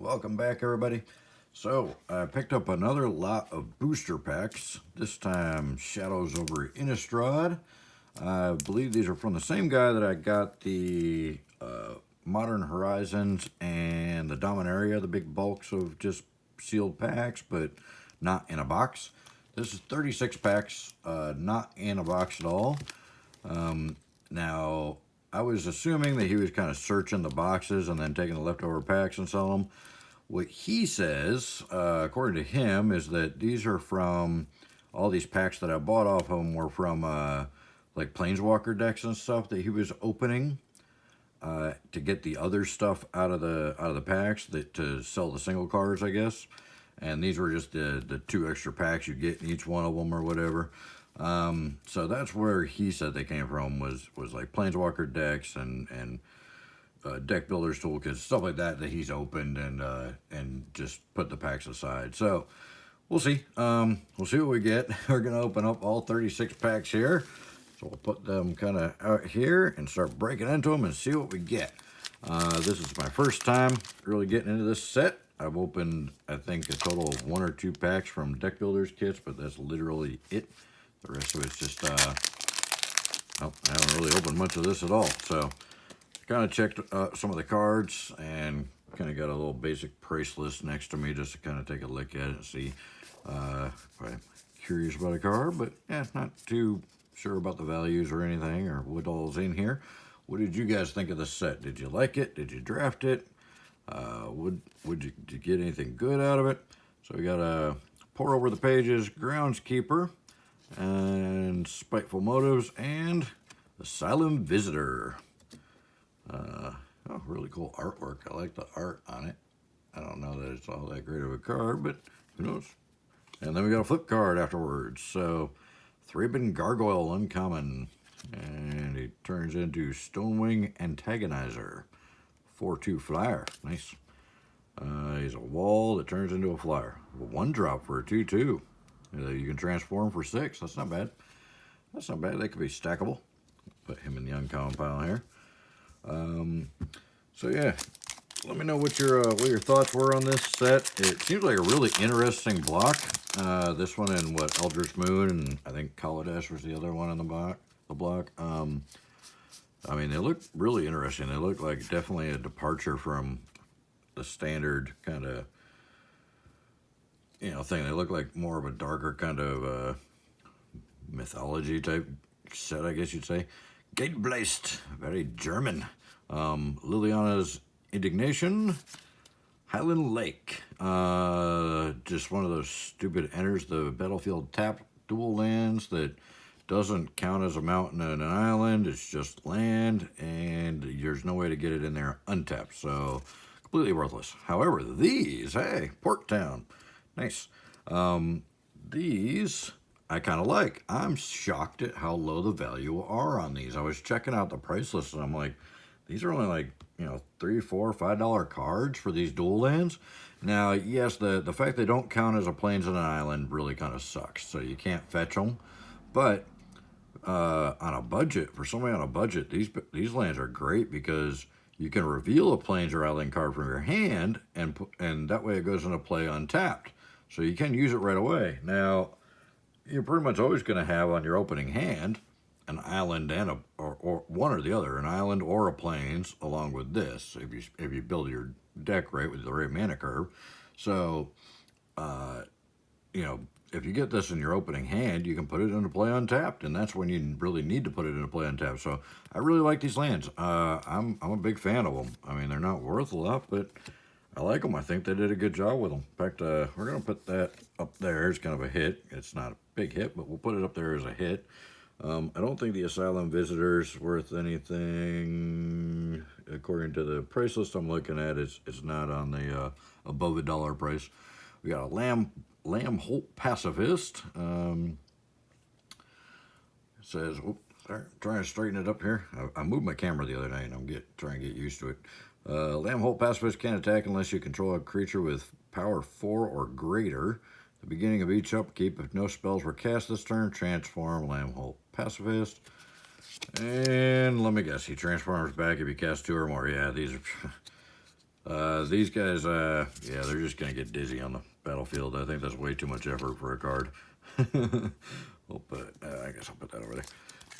Welcome back, everybody. So, I picked up another lot of booster packs, this time Shadows over Innistrad. I believe these are from the same guy that I got the Modern Horizons and the Dominaria, the big bulks of just sealed packs, but not in a box. This is 36 packs, not in a box at all. Now, I was assuming that he was kind of searching the boxes and then taking the leftover packs and selling them. What he says, according to him, is that these are from, all these packs that I bought off him were from like Planeswalker decks and stuff that he was opening to get the other stuff out of the packs to sell the single cards, I guess. And these were just the 2 extra packs you get in each one of them or whatever. So that's where he said they came from, was like Planeswalker decks and deck builders toolkits, stuff like that he's opened and just put the packs aside. So we'll see. We'll see what we get. We're gonna open up all 36 packs here. So we'll put them kind of out here and start breaking into them and see what we get. This is my first time really getting into this set. I've opened, I think, a total of 1 or 2 packs from deck builders kits, but that's literally it. The rest of it's just, I haven't really opened much of this at all. So kind of checked some of the cards and kind of got a little basic price list next to me just to kind of take a look at it and see if I'm curious about a card, but yeah, not too sure about the values or anything or what all's in here. What did you guys think of the set? Did you like it? Did you draft it? Did you get anything good out of it? So we got a Pour Over the Pages, Groundskeeper, and Spiteful Motives, and Asylum Visitor. Oh, really cool artwork. I like the art on it. I don't know that it's all that great of a card, but who knows? And then we got a flip card afterwards. So, Thraben Gargoyle uncommon, and he turns into Stonewing Antagonizer. 4/2 flyer. Nice. He's a wall that turns into a flyer. 1-drop for a 2/2. You can transform for 6. That's not bad. That's not bad. They could be stackable. Put him in the uncommon pile here. So yeah, let me know what your thoughts were on this set. It seems like a really interesting block. This one and what, Eldritch Moon, and I think Kaladesh was the other one in the block. I mean, they look really interesting. They look like definitely a departure from the standard kind of, thing. They look like more of a darker kind of mythology type set, I guess you'd say. Gatebleist, very German. Liliana's Indignation. Highland Lake. Just one of those stupid enters the battlefield tapped dual lands that doesn't count as a mountain and an island. It's just land, and there's no way to get it in there untapped. So completely worthless. However, these, hey, Port Town. Nice. These I kind of like. I'm shocked at how low the value are on these. I was checking out the price list and I'm like, these are only like, $3, $4, $5 cards for these dual lands. Now, yes, the fact they don't count as a plains and an island really kind of sucks. So you can't fetch them. But on a budget, for somebody on a budget, these lands are great because you can reveal a plains or island card from your hand, and that way it goes into play untapped. So you can use it right away. Now, you're pretty much always going to have on your opening hand an island and or one or the other, an island or a plains, along with this, if you build your deck right with the right mana curve. So, if you get this in your opening hand, you can put it into play untapped, and that's when you really need to put it into play untapped. So I really like these lands. I'm a big fan of them. I mean, they're not worth a lot, but I like them. I think they did a good job with them. In fact, we're going to put that up there as kind of a hit. It's not a big hit, but we'll put it up there as a hit. I don't think the Asylum Visitor's worth anything. According to the price list I'm looking at, it's not on the above $1 price. We got a Lamb Holt Pacifist. It says, sorry, trying to straighten it up here. I moved my camera the other night and I'm trying to get used to it. Lamb Holt Pacifist can't attack unless you control a creature with power 4 or greater. At the beginning of each upkeep, if no spells were cast this turn, transform Lamb Holt Pacifist. And let me guess, he transforms back if you cast 2 or more. Yeah, these are These guys, yeah, they're just gonna get dizzy on the battlefield. I think that's way too much effort for a card. We'll put, I guess I'll put that over there.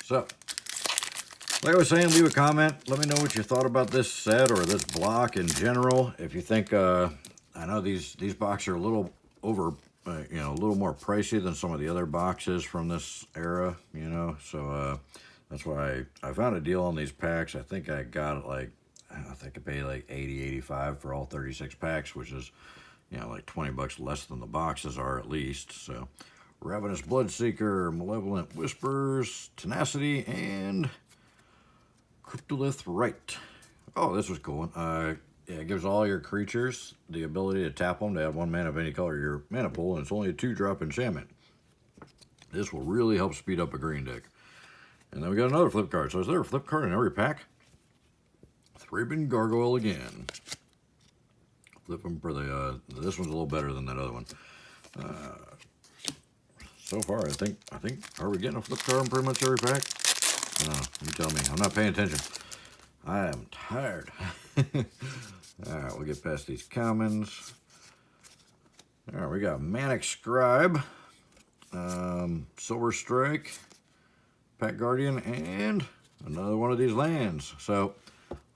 So, like I was saying, leave a comment. Let me know what you thought about this set or this block in general. If you think, I know these boxes are a little over, you know, a little more pricey than some of the other boxes from this era, you know. So that's why I found a deal on these packs. I think I got it like, I think I paid like 80, 85 for all 36 packs, which is, you know, like 20 bucks less than the boxes are at least. So, Ravenous Bloodseeker, Malevolent Whispers, Tenacity, and Cryptolith Rite. Oh, this was cool. Yeah, it gives all your creatures the ability to tap them to add 1 mana of any color to your mana pool, and it's only a 2-drop enchantment. This will really help speed up a green deck. And then we got another flip card. So is there a flip card in every pack? Thraben Gargoyle again. Flip them for the, this one's a little better than that other one. So far, I think, are we getting a flip card in pretty much every pack? You tell me. I'm not paying attention. I am tired. Alright, we'll get past these commons. Alright, we got Manic Scribe, Silver Strike, Pack Guardian, and another one of these lands. So,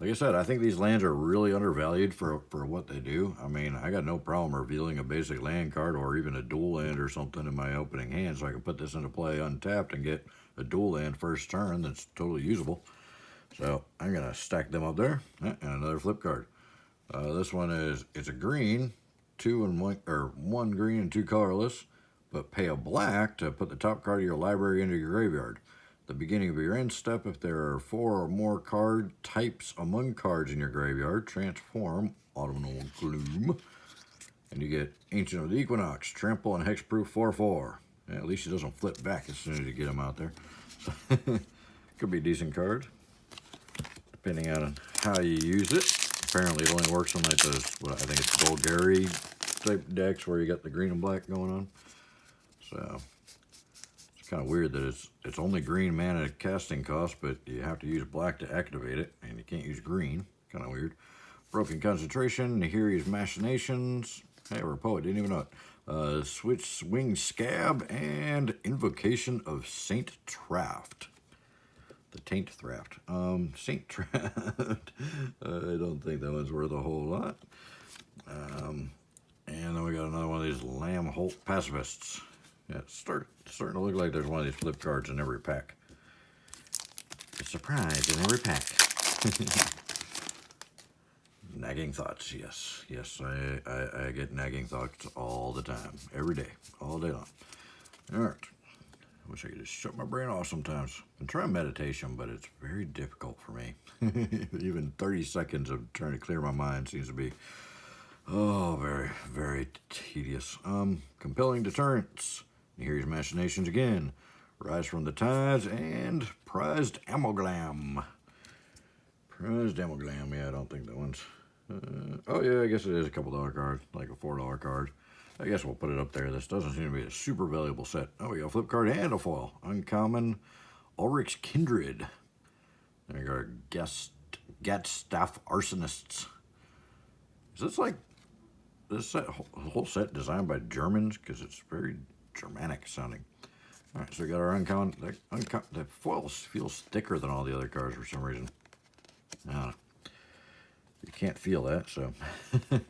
like I said, I think these lands are really undervalued for what they do. I mean, I got no problem revealing a basic land card or even a dual land or something in my opening hand, so I can put this into play untapped and get a dual land first turn that's totally usable. So I'm gonna stack them up there, and another flip card. This one is, it's a green, 2 and 1, or 1 green and 2 colorless, but pay a black to put the top card of your library into your graveyard. The beginning of your end step, if there are 4 or more card types among cards in your graveyard, transform Autumnal Gloom, and you get Ancient of the Equinox, Trample, and Hexproof 4/4. Yeah, at least it doesn't flip back as soon as you get them out there. So, could be a decent card, depending on how you use it. Apparently, it only works on like those, what I think it's Bulgari type decks where you got the green and black going on. So. Kind of weird that it's only green mana casting cost, but you have to use black to activate it, and you can't use green. Kind of weird. Broken Concentration, Nahiri's Machinations. Hey, we're a poet, didn't even know it. Switch Wing Scab, and Invocation of Saint Traft. The Taint Thraft. Saint Traft. I don't think that one's worth a whole lot. And then we got another one of these Lamb Holt Pacifists. Yeah, it's starting to look like there's one of these flip cards in every pack. A surprise in every pack. Nagging thoughts, yes. Yes, I get nagging thoughts all the time. Every day. All day long. Alright. I wish I could just shut my brain off sometimes. I'm trying meditation, but it's very difficult for me. Even 30 seconds of trying to clear my mind seems to be, oh, very, very tedious. Compelling Deterrence. Here's Machinations again. Rise from the Tides, and Prized Amalgam. Prized Amalgam, yeah, I don't think that one's... oh yeah, I guess it is a couple dollar card, like a $4 card. I guess we'll put it up there. This doesn't seem to be a super valuable set. Oh, we got a flip card and a foil. Uncommon, Ulrich's Kindred. There you go, Gatstaff Arsonists. Is this like... this set, whole set designed by Germans? Because it's very Germanic sounding. Alright, so we got our uncommon. The foil feels thicker than all the other cards for some reason. I don't know. You can't feel that, so you're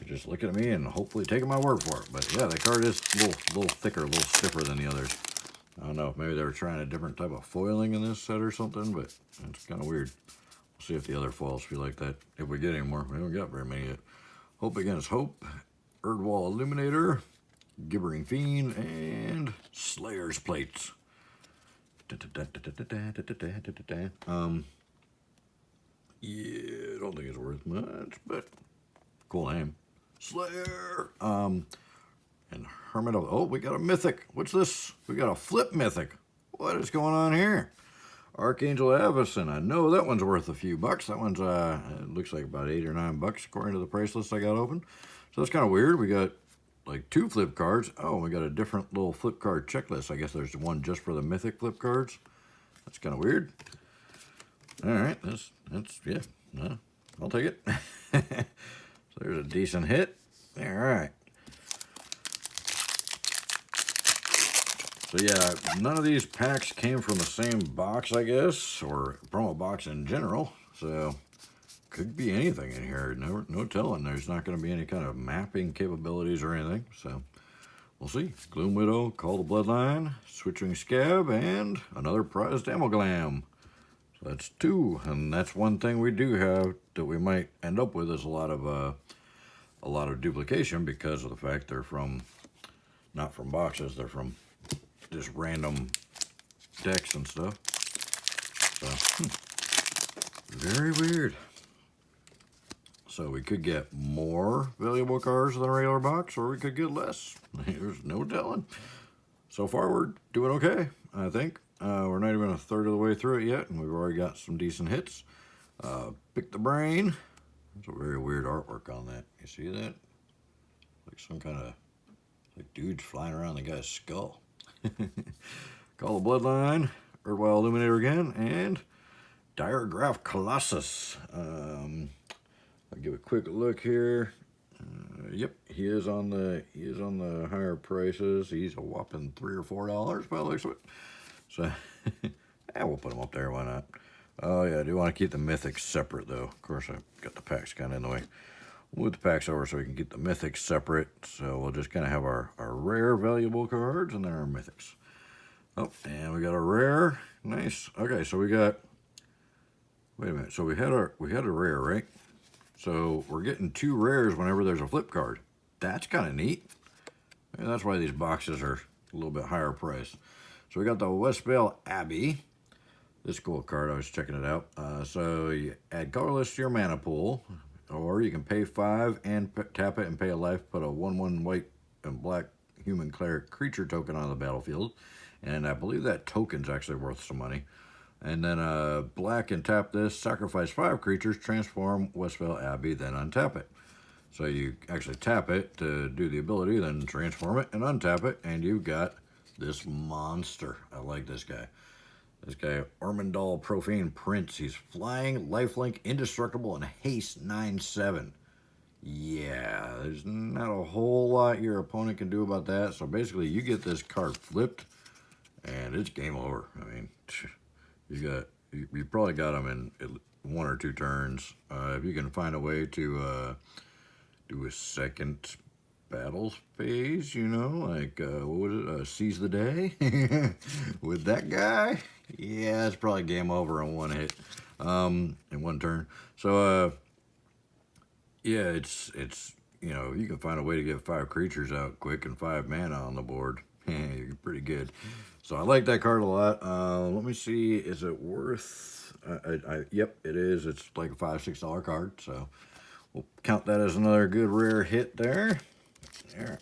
just looking at me and hopefully taking my word for it. But yeah, the card is a little thicker, a little stiffer than the others. I don't know if maybe they were trying a different type of foiling in this set or something, but it's kind of weird. We'll see if the other foils feel like that. If we get any more, we haven't got very many yet. Hope Against Hope, Erdwall Illuminator, Gibbering Fiend, and Slayer's Plates. Yeah, I don't think it's worth much, but cool name. Slayer. And Hermit of... oh, we got a Mythic. What's this? We got a flip Mythic. What is going on here? Archangel Avacyn. I know that one's worth a few bucks. That one's, it looks like about 8 or 9 bucks according to the price list I got open. So that's kind of weird. We got like 2 flip cards. Oh, we got a different little flip card checklist. I guess there's one just for the Mythic flip cards. That's kind of weird. All right, that's yeah. I'll take it. So there's a decent hit. All right. So yeah, none of these packs came from the same box, I guess, or promo box in general. So could be anything in here. No telling. There's not going to be any kind of mapping capabilities or anything. So we'll see. Gloom Widow, Call the Bloodline, Switching Scab, and another prized Amalgam. So that's 2, and that's one thing we do have that we might end up with is a lot of duplication because of the fact they're from not from boxes. They're from just random decks and stuff. So, very weird. So we could get more valuable cards than a regular box, or we could get less. There's no telling. So far, we're doing okay, I think. We're not even a third of the way through it yet, and we've already got some decent hits. Pick the Brain. There's a very weird artwork on that. You see that? Like some kind of like dudes flying around the guy's skull. Call the Bloodline, Erdwell Illuminator again, and Diregraph Colossus. I'll give a quick look here. Yep, he is on the higher prices. He's a whopping $3 or $4 by the looks of it. So, yeah, we'll put him up there. Why not? Oh yeah, I do want to keep the Mythics separate though. Of course, I've got the packs kind of in the way. We'll move the packs over so we can keep the Mythics separate. So we'll just kind of have our rare valuable cards and then our Mythics. Oh, and we got a rare. Nice. Okay, so we got. Wait a minute. So we had a rare, right? So we're getting 2 rares whenever there's a flip card. That's kind of neat. And that's why these boxes are a little bit higher price. So we got the Westvale Abbey. This cool card. I was checking it out. So you add colorless to your mana pool. Or you can pay 5 and tap it and pay a life, put a 1/1 white and black human cleric creature token on the battlefield. And I believe that token's actually worth some money. And then black and tap this, sacrifice 5 creatures, transform Westvale Abbey, then untap it. So you actually tap it to do the ability, then transform it and untap it, and you've got this monster. I like this guy. This guy, Ormondal Profane Prince. He's flying, lifelink, indestructible, and haste 9/7. Yeah, there's not a whole lot your opponent can do about that. So basically, you get this card flipped, and it's game over. I mean, you probably got him in 1 or 2 turns. If you can find a way to do a second battle phase, you know, like what was it? Seize the Day with that guy. Yeah, it's probably game over in 1 hit, in 1 turn. So yeah, it's you know, you can find a way to get 5 creatures out quick and 5 mana on the board. You're pretty good. So I like that card a lot. Let me see, is it worth? Yep, it is. It's like a $5-6 card. So we'll count that as another good rare hit there. There.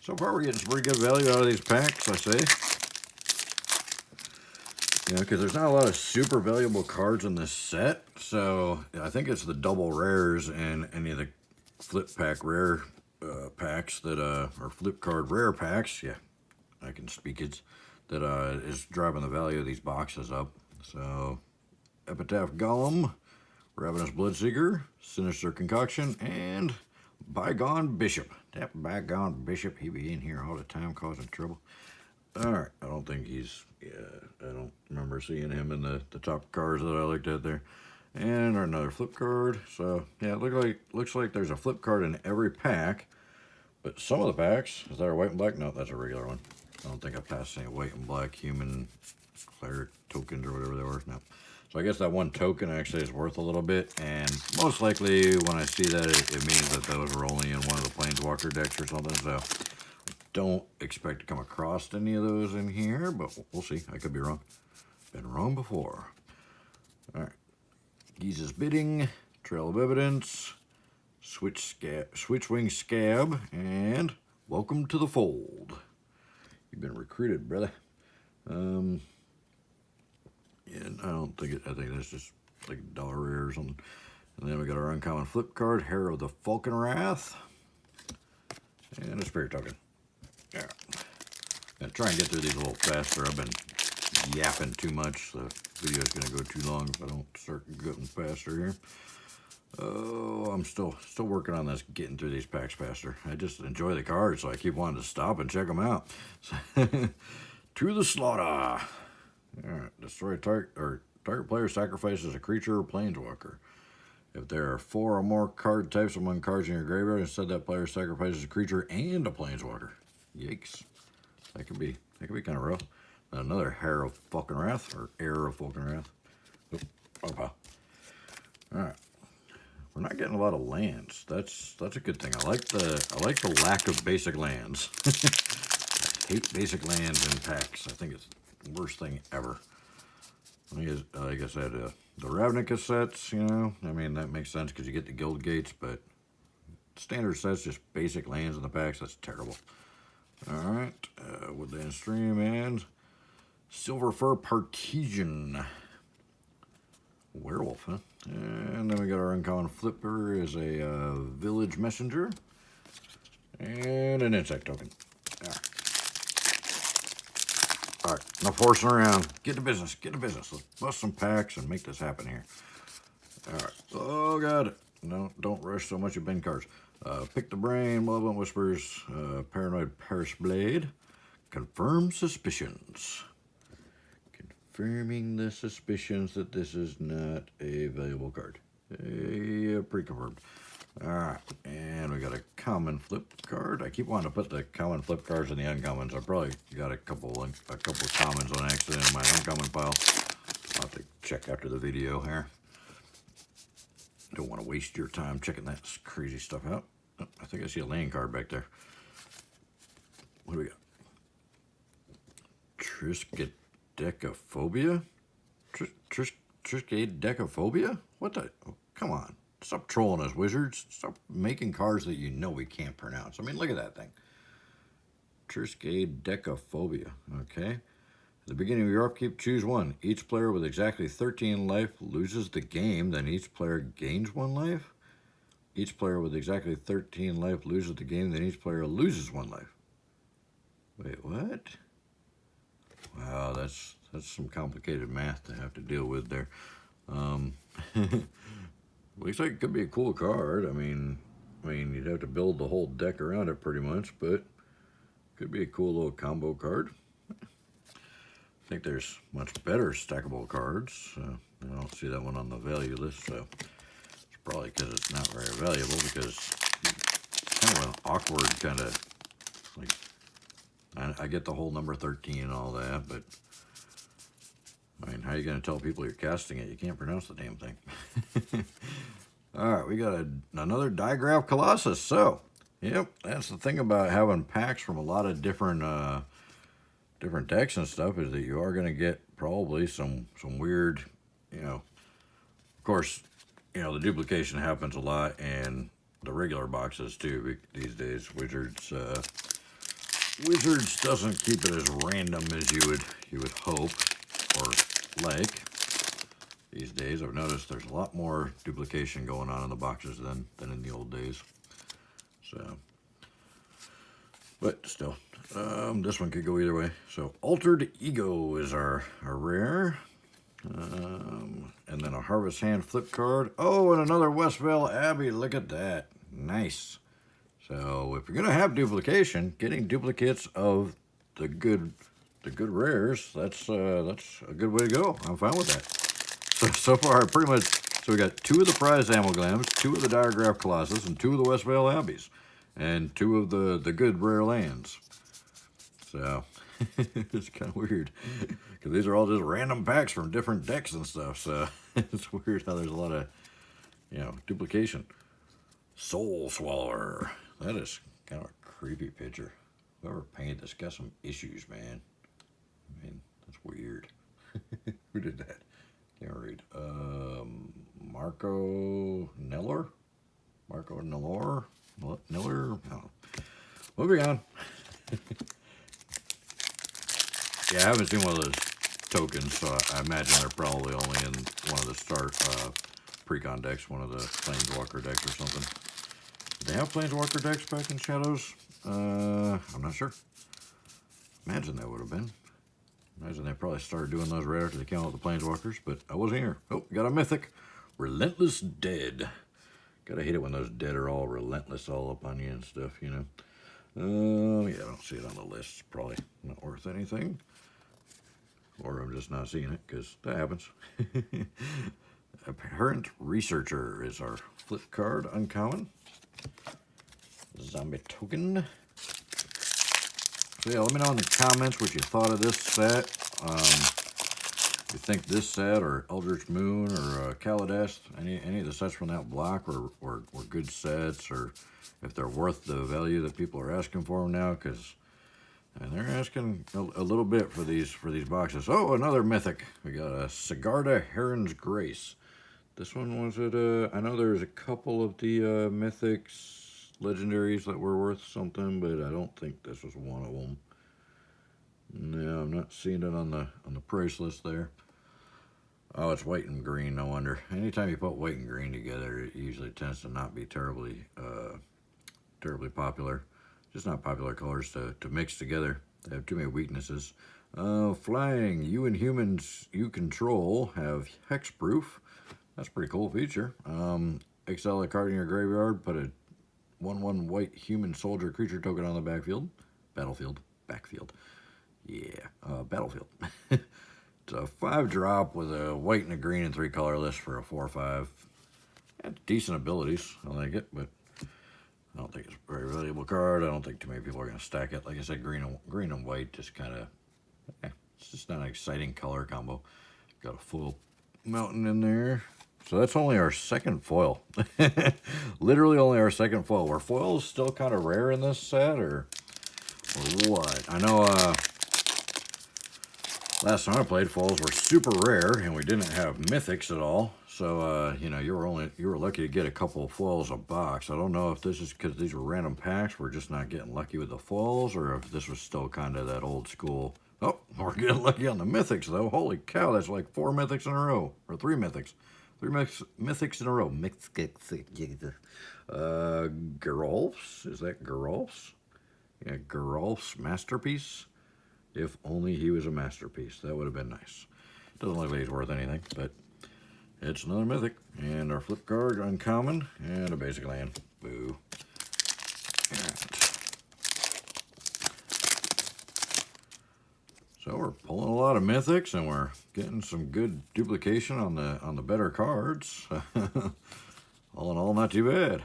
So far, we're getting some pretty good value out of these packs, I say. You know, because there's not a lot of super valuable cards in this set. So I think it's the double rares and any of the flip pack rare packs that or flip card rare packs. Yeah, I can speak it. That is driving the value of these boxes up. So Epitaph Golem, Ravenous Bloodseeker, Sinister Concoction, and Bygone Bishop. That Bygone Bishop, he be in here all the time causing trouble. Alright, I don't think he's, yeah, I don't remember seeing him in the top cards that I looked at there. And another flip card. So, yeah, it looks like there's a flip card in every pack. But some of the packs, is that a white and black? No, that's a regular one. I don't think I passed any white and black human cleric tokens or whatever they were. No. So I guess that 1 token actually is worth a little bit, and most likely when I see that, it means that those were only in one of the Planeswalker decks or something, so I don't expect to come across any of those in here, but we'll see. I could be wrong. Been wrong before. All right. Giza's Bidding, Trail of Evidence, Switchwing Scab, and Welcome to the Fold. You've been recruited, brother. Yeah, I don't think it. I think that's just like $1 rare or something. And then we got our uncommon flip card, Hero of the Falkenrath, and a spirit token. Yeah. Gonna try and get through these a little faster. I've been yapping too much. The video's gonna go too long if I don't start getting faster here. Oh, I'm still working on this, getting through these packs faster. I just enjoy the cards, so I keep wanting to stop and check them out. To the slaughter. All right, destroy target player sacrifices a creature or planeswalker. If there are 4 or more card types among cards in your graveyard, instead that player sacrifices a creature and a planeswalker. Yikes. That could be kind of rough. Another Hair of Fucking Wrath, or Heir of Fucking Wrath. Oop, okay. Alright. We're not getting a lot of lands. That's a good thing. I like the lack of basic lands. I hate basic lands in packs. I think it's the worst thing ever. Like I said, the Ravnica sets, you know, I mean, that makes sense because you get the guild gates, but standard sets, just basic lands in the packs, that's terrible. Alright, Woodland Stream and Silver Fur Partisan. Werewolf, huh? And then we got our uncommon flipper as a village messenger. And an insect token. Alright, no forcing around. Get to business, get to business. Let's bust some packs and make this happen here. Alright, oh god. No, don't rush so much of Ben cards. Pick the Brain, Malevolent Whispers, Paranoid Perish Blade. Confirm suspicions. Confirming the suspicions that this is not a valuable card. Yeah, pre-confirmed. Alright, and we got a common flip card. I keep wanting to put the common flip cards in the uncommons. I probably got a couple commons on accident in my uncommon pile. I'll have to check after the video here. Don't want to waste your time checking that crazy stuff out. Oh, I think I see a land card back there. What do we got? Triskaidekaphobia? Triskaidekaphobia? What the? Oh, come on. Stop trolling us, wizards. Stop making cards that you know we can't pronounce. I mean, look at that thing. Triskaidekaphobia. Okay. At the beginning of your upkeep, choose one. Each player with exactly 13 life loses the game, then each player gains 1 life. Each player with exactly 13 life loses the game, then each player loses 1 life. Wait, what? Wow, that's some complicated math to have to deal with there. Looks like it could be a cool card. I mean, you'd have to build the whole deck around it pretty much, but could be a cool little combo card. I think there's much better stackable cards. I don't see that one on the value list, so it's probably because it's not very valuable, because it's kind of an awkward kind of, like, I get the whole number 13 and all that, but I mean, how are you going to tell people you're casting it? You can't pronounce the damn thing. All right, we got another Digraph Colossus. So, yep, that's the thing about having packs from a lot of different decks and stuff, is that you are going to get probably some weird, you know, of course, you know, the duplication happens a lot in the regular boxes too these days. Wizards doesn't keep it as random as you would hope or like. These days, I've noticed there's a lot more duplication going on in the boxes than in the old days. So, but still, this one could go either way. So, Altered Ego is our rare. And then a Harvest Hand flip card. Oh, and another Westvale Abbey. Look at that. Nice. So, if you're going to have duplication, getting duplicates of the good rares, that's a good way to go. I'm fine with that. So far, pretty much, so we got 2 of the Prize Amalgams, 2 of the Digraph Colossus, and 2 of the Westvale Abbeys, and 2 of the good rare lands. So, it's kind of weird, because these are all just random packs from different decks and stuff, so it's weird how there's a lot of, you know, duplication. Soul Swallower. That is kind of a creepy picture. Whoever painted this got some issues, man. I mean, that's weird. Who did that? Can't read. Marco Neller? Marco Neller? Neller? No. Moving on. Yeah, I haven't seen one of those tokens, so I imagine they're probably only in one of the start precon decks, one of the Planeswalker decks or something. Did they have Planeswalker decks back in Shadows? I'm not sure. Imagine that would have been. Imagine they probably started doing those right after they came out with the Planeswalkers, but I wasn't here. Oh, we got a Mythic. Relentless Dead. Gotta hate it when those dead are all relentless all up on you and stuff, you know. Yeah, I don't see it on the list. It's probably not worth anything. Or I'm just not seeing it, because that happens. Apparent Researcher is our flip card, uncommon. Zombie token. So yeah, let me know in the comments what you thought of this set. You think this set, or Eldritch Moon, or Kaladesh, any of the sets from that block were good sets, or if they're worth the value that people are asking for them now, because they're asking a little bit for these boxes. Oh, another Mythic. We got a Sigarda Heron's Grace. This one was it. I know there's a couple of the Mythics legendaries that were worth something, but I don't think this was one of them. No, I'm not seeing it on the price list there. Oh, it's white and green, no wonder. Anytime you put white and green together, it usually tends to not be terribly popular. Just not popular colors to mix together. They have too many weaknesses. Flying, you and humans you control have hexproof. That's a pretty cool feature. Exile a card in your graveyard, put a 1/1 white human soldier creature token on the backfield. Battlefield. Yeah, battlefield. It's a 5-drop with a white and a green and 3 colorless for a 4/5. Decent abilities. I like it, but I don't think it's a very valuable card. I don't think too many people are going to stack it. Like I said, green and white just kind of, it's just not an exciting color combo. Got a full mountain in there. So that's only our second foil. Literally only our second foil. Were foils still kind of rare in this set, or what? I know last time I played, foils were super rare, and we didn't have mythics at all. So you know, you were lucky to get a couple of foils a box. I don't know if this is because these were random packs, we're just not getting lucky with the foils, or if this was still kind of that old school. Oh, we're getting lucky on the mythics though. Holy cow, that's like 4 mythics in a row, or 3 mythics. 3 mythics in a row. Geralf's, is that Geralf's? Yeah, Geralf's Masterpiece. If only he was a masterpiece. That would have been nice. Doesn't look like he's worth anything, but it's another mythic. And our flip card, uncommon, and a basic land. Boo. So we're pulling a lot of mythics, and we're getting some good duplication on the better cards. All in all, not too bad.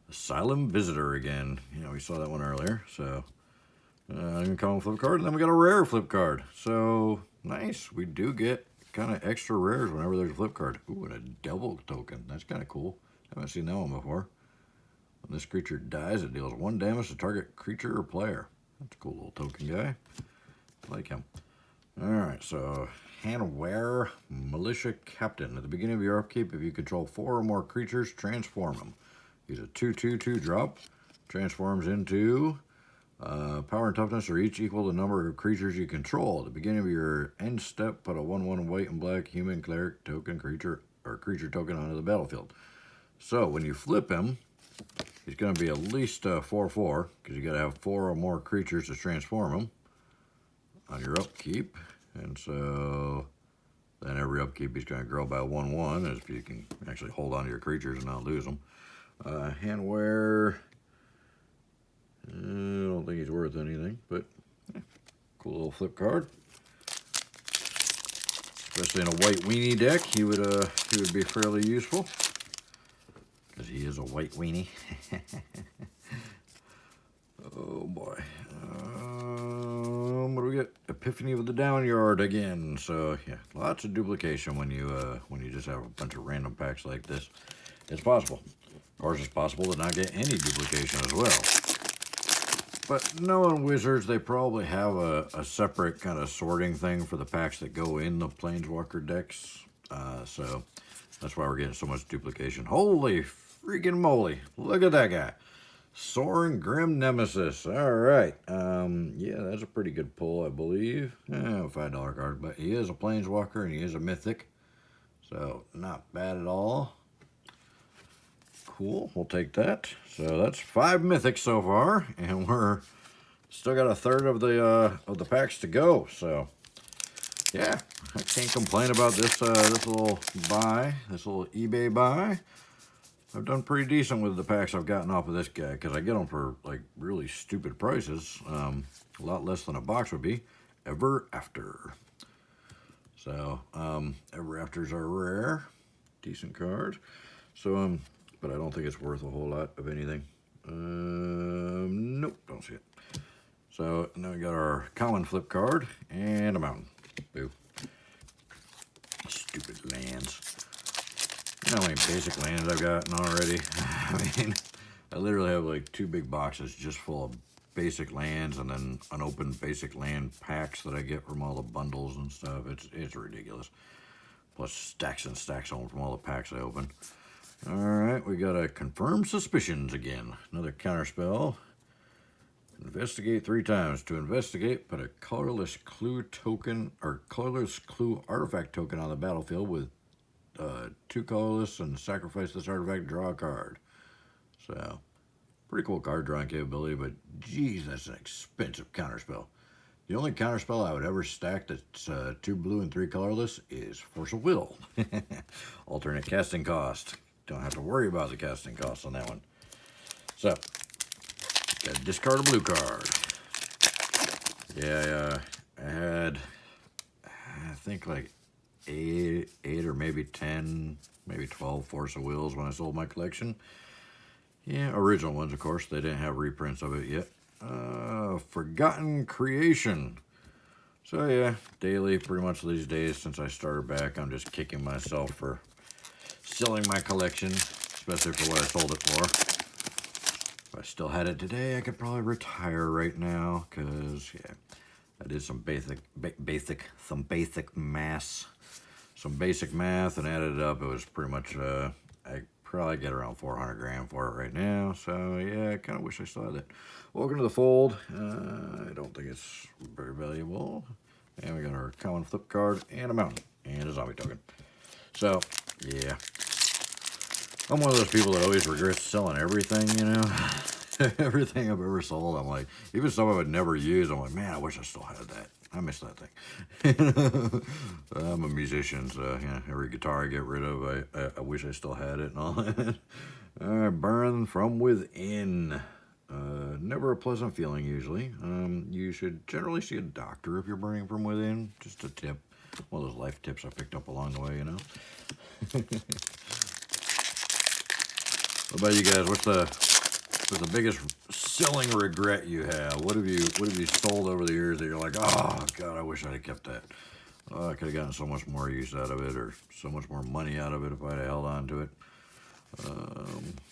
Asylum Visitor again. You know, we saw that one earlier, so uncommon flip card, and then we got a rare flip card. So nice. We do get kind of extra rares whenever there's a flip card. Ooh, and a devil token. That's kind of cool. Haven't seen that one before. When this creature dies, it deals 1 damage to target creature or player. That's a cool little token guy. I like him. Alright, so Handwear Militia Captain. At the beginning of your upkeep, if you control 4 or more creatures, transform them. He's a 2/2/2 drop. Transforms into power and toughness are each equal to the number of creatures you control. At the beginning of your end step, put a 1/1 white and black human cleric token creature or creature token onto the battlefield. So when you flip him, he's going to be at least 4/4 because you got to have 4 or more creatures to transform him on your upkeep. And so then every upkeep he's going to grow by 1/1 as you can actually hold on to your creatures and not lose them. Handwear. I don't think he's worth anything, but cool little flip card. Especially in a white weenie deck, he would be fairly useful because he is a white weenie. Oh boy. What do we get? Epiphany of the Downyard again. So yeah, lots of duplication when you just have a bunch of random packs like this. It's possible. Of course, it's possible to not get any duplication as well. But knowing Wizards, they probably have a separate kind of sorting thing for the packs that go in the Planeswalker decks. So that's why we're getting so much duplication. Holy freaking moly. Look at that guy. Soaring Grim Nemesis. All right. Yeah, that's a pretty good pull, I believe. A $5 card, but he is a Planeswalker and he is a Mythic. So not bad at all. Cool, we'll take that. So that's 5 mythics so far, and we're still got a third of the packs to go. So yeah, I can't complain about this this little buy, this little eBay buy. I've done pretty decent with the packs I've gotten off of this guy, because I get them for like really stupid prices. A lot less than a box would be. Ever After. So, Ever Afters are rare. Decent card. So, but I don't think it's worth a whole lot of anything. Nope, don't see it. So, now we got our common flip card and a mountain. Boo. Stupid lands. You know how many basic lands I've gotten already? I mean, I literally have like 2 big boxes just full of basic lands and then unopened basic land packs that I get from all the bundles and stuff. It's ridiculous. Plus stacks and stacks of them from all the packs I open. Alright, we got a Confirm Suspicions again. Another counterspell. Investigate 3 times. To investigate, put a colorless clue token or colorless clue artifact token on the battlefield with 2 colorless and sacrifice this artifact, draw a card. So, pretty cool card drawing capability, but geez, that's an expensive counterspell. The only counterspell I would ever stack that's 2 blue and 3 colorless is Force of Will. Alternate casting cost. Don't have to worry about the casting cost on that one. So, got to discard a blue card. Yeah, I had, I think like 8 or maybe 10, maybe 12 Force of Wills when I sold my collection. Yeah, original ones, of course. They didn't have reprints of it yet. Forgotten Creation. So yeah, daily, pretty much these days since I started back, I'm just kicking myself for selling my collection, especially for what I sold it for. If I still had it today, I could probably retire right now, because yeah, I did some basic math and added it up. It was pretty much, I probably get around 400 grand for it right now. So yeah, I kind of wish I still had it. Welcome to the fold. I don't think it's very valuable. And we got our common flip card and a mountain and a zombie token. So yeah, I'm one of those people that always regrets selling everything, you know. Everything I've ever sold, I'm like, even some I would never use, I'm like, man, I wish I still had that. I miss that thing. I'm a musician, so yeah, every guitar I get rid of, I wish I still had it and all that. All right, Burn from Within. Never a pleasant feeling, usually. You should generally see a doctor if you're burning from within. Just a tip. One of those life tips I picked up along the way, you know. What about you guys? What's the biggest selling regret you have? What have you sold over the years that you're like, oh God, I wish I'd have kept that. Oh, I could have gotten so much more use out of it, or so much more money out of it if I'd have held on to it.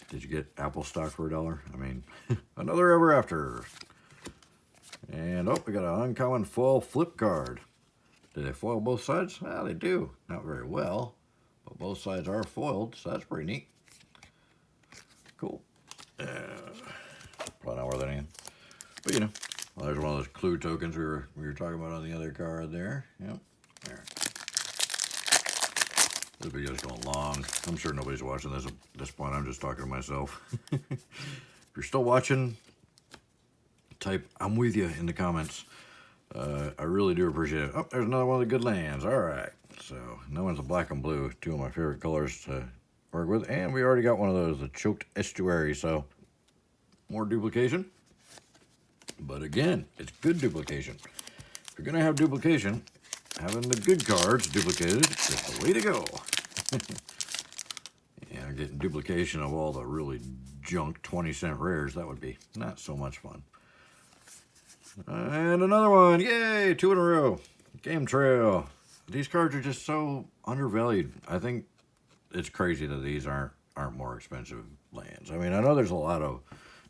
Did you get Apple stock for $1? I mean, another Ever After. And oh, we got an uncommon foil flip card. Do they foil both sides? Well, they do. Not very well, but both sides are foiled, so that's pretty neat. Cool. Probably not worth anything. But you know, well, there's one of those clue tokens we were talking about on the other card there. Yep. There. This video's going long. I'm sure nobody's watching this at this point. I'm just talking to myself. If you're still watching, type "I'm with you" in the comments. I really do appreciate it. Oh, there's another one of the good lands. All right. So that one's a black and blue. 2 of my favorite colors to work with. And we already got one of those, the Choked Estuary. So more duplication. But again, it's good duplication. If you're going to have duplication, having the good cards duplicated is the way to go. Yeah, getting duplication of all the really junk 20-cent rares, that would be not so much fun. And another one. Yay, 2 in a row. Game Trail. These cards are just so undervalued. I think it's crazy that these aren't more expensive lands. I mean, I know there's a lot of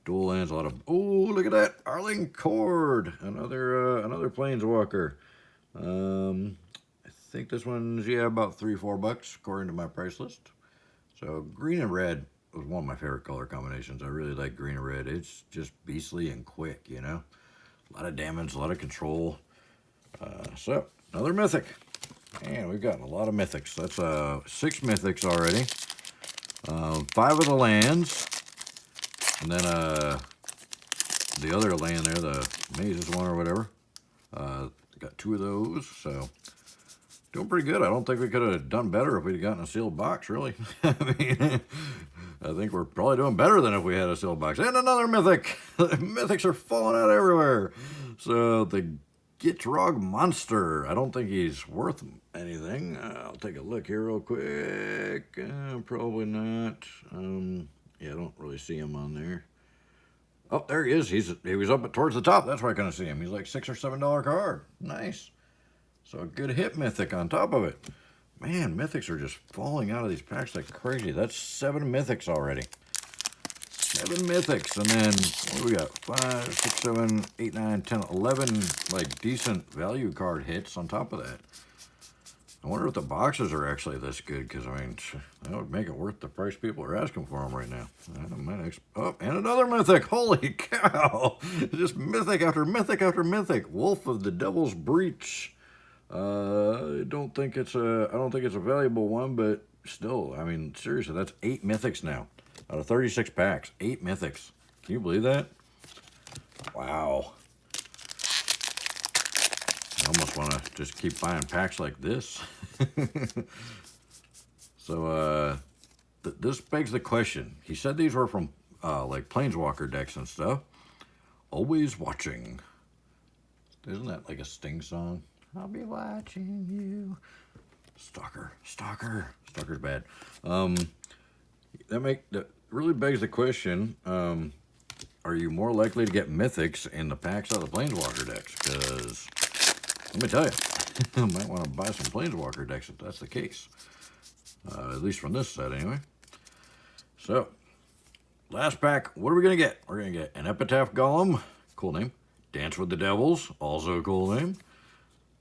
dual lands, a lot of, oh, look at that, Arling Cord, another Planeswalker. I think this one's, yeah, about $3-4 according to my price list. So green and red was one of my favorite color combinations. I really like green and red. It's just beastly and quick, you know. A lot of damage, a lot of control. So another Mythic. And we've gotten a lot of Mythics. That's 6 Mythics already. 5 of the lands. And then the other land there, the Mazes one or whatever. Got 2 of those, so doing pretty good. I don't think we could have done better if we'd gotten a sealed box, really. I mean, I think we're probably doing better than if we had a sealed box. And another Mythic. Mythics are falling out everywhere. So the Gitrog Monster. I don't think he's worth anything. I'll take a look here real quick. Probably not. Yeah, I don't really see him on there. Oh, there he is. He was up towards the top. That's why I couldn't see him. He's like $6 or $7 card. Nice. So a good hit Mythic on top of it. Man, Mythics are just falling out of these packs like crazy. That's 7 Mythics already. 7 Mythics. And then, what do we got? 5, 6, 7, 8, 9, 10, 11, like, decent value card hits on top of that. I wonder if the boxes are actually this good, because, I mean, that would make it worth the price people are asking for them right now. Oh, and another Mythic. Holy cow. Just Mythic after Mythic after Mythic. Wolf of the Devil's Breach. I don't think it's a valuable one, but still, I mean, seriously, that's 8 Mythics now. Out of 36 packs, 8 Mythics. Can you believe that? Wow. I almost want to just keep buying packs like this. So, this begs the question. He said these were from, like, Planeswalker decks and stuff. Always watching. Isn't that like a Sting song? I'll be watching you. Stalker. Stalker's bad. That really begs the question, are you more likely to get Mythics in the packs out of the Planeswalker decks? Because, let me tell you, I might want to buy some Planeswalker decks if that's the case. At least from this set, anyway. So, last pack, what are we going to get? We're going to get an Epitaph Golem, cool name. Dance with the Devils, also a cool name.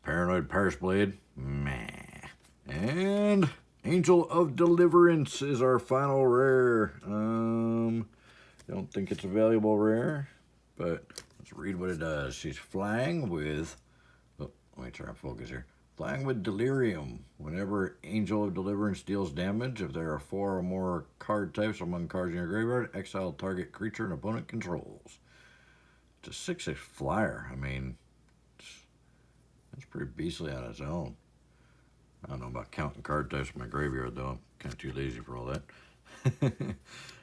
Paranoid Paris Blade, meh. And Angel of Deliverance is our final rare. Don't think it's a valuable rare, but let's read what it does. She's flying with, oh, let me try and focus here. Flying with Delirium. Whenever Angel of Deliverance deals damage, if there are 4 or more card types among cards in your graveyard, exile target creature an opponent controls. It's a 6/6 flyer. I mean, it's pretty beastly on its own. I don't know about counting card types in my graveyard, though. I'm kind of too lazy for all that.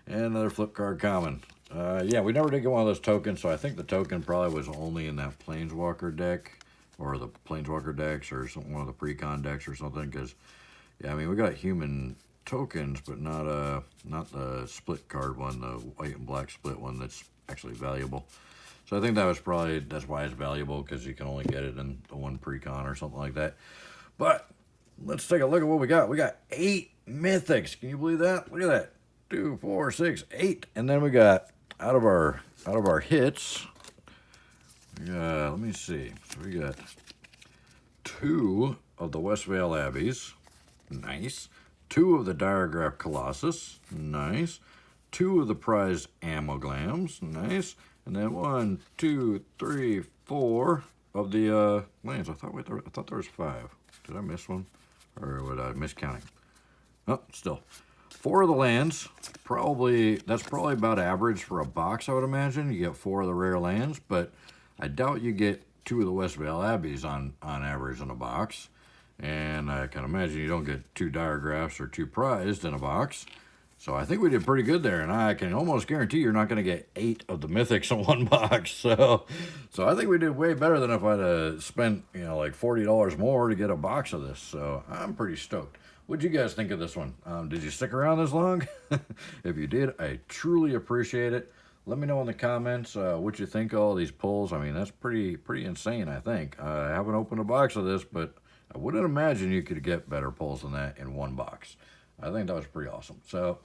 And another flip card common. Yeah, we never did get one of those tokens, so I think the token probably was only in that Planeswalker deck, or the Planeswalker decks, or one of the pre-con decks or something, because, yeah, I mean, we got human tokens, but not the split card one, the white and black split one that's actually valuable. So I think that's why it's valuable, because you can only get it in the one pre-con or something like that. But let's take a look at what we got. We got 8 Mythics. Can you believe that? Look at that. 2, 4, 6, 8. And then we got, out of our hits, let me see. So we got 2 of the Westvale Abbeys. Nice. 2 of the Diregraph Colossus. Nice. 2 of the Prized Amalgams. Nice. And then 1, 2, 3, 4 of the lands. I thought there was 5. Did I miss one? Or would I miss counting? Oh, still. 4 of the lands. That's probably about average for a box, I would imagine. You get 4 of the rare lands, but I doubt you get 2 of the Westvale Abbeys on average in a box. And I can imagine you don't get 2 Diregraphs or 2 Prized in a box. So I think we did pretty good there, and I can almost guarantee you're not going to get 8 of the Mythics in one box. So I think we did way better than if I'd spent, like $40 more to get a box of this. So I'm pretty stoked. What'd you guys think of this one? Did you stick around this long? If you did, I truly appreciate it. Let me know in the comments what you think of all these pulls. I mean, that's pretty insane, I think. I haven't opened a box of this, but I wouldn't imagine you could get better pulls than that in one box. I think that was pretty awesome. So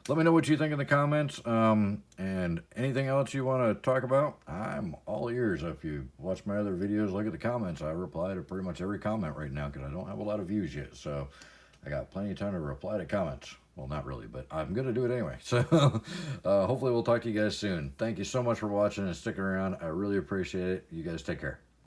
let me know what you think in the comments. And anything else you want to talk about, I'm all ears. If you watch my other videos, look at the comments. I reply to pretty much every comment right now because I don't have a lot of views yet. So I got plenty of time to reply to comments. Well, not really, but I'm going to do it anyway. So hopefully we'll talk to you guys soon. Thank you so much for watching and sticking around. I really appreciate it. You guys take care.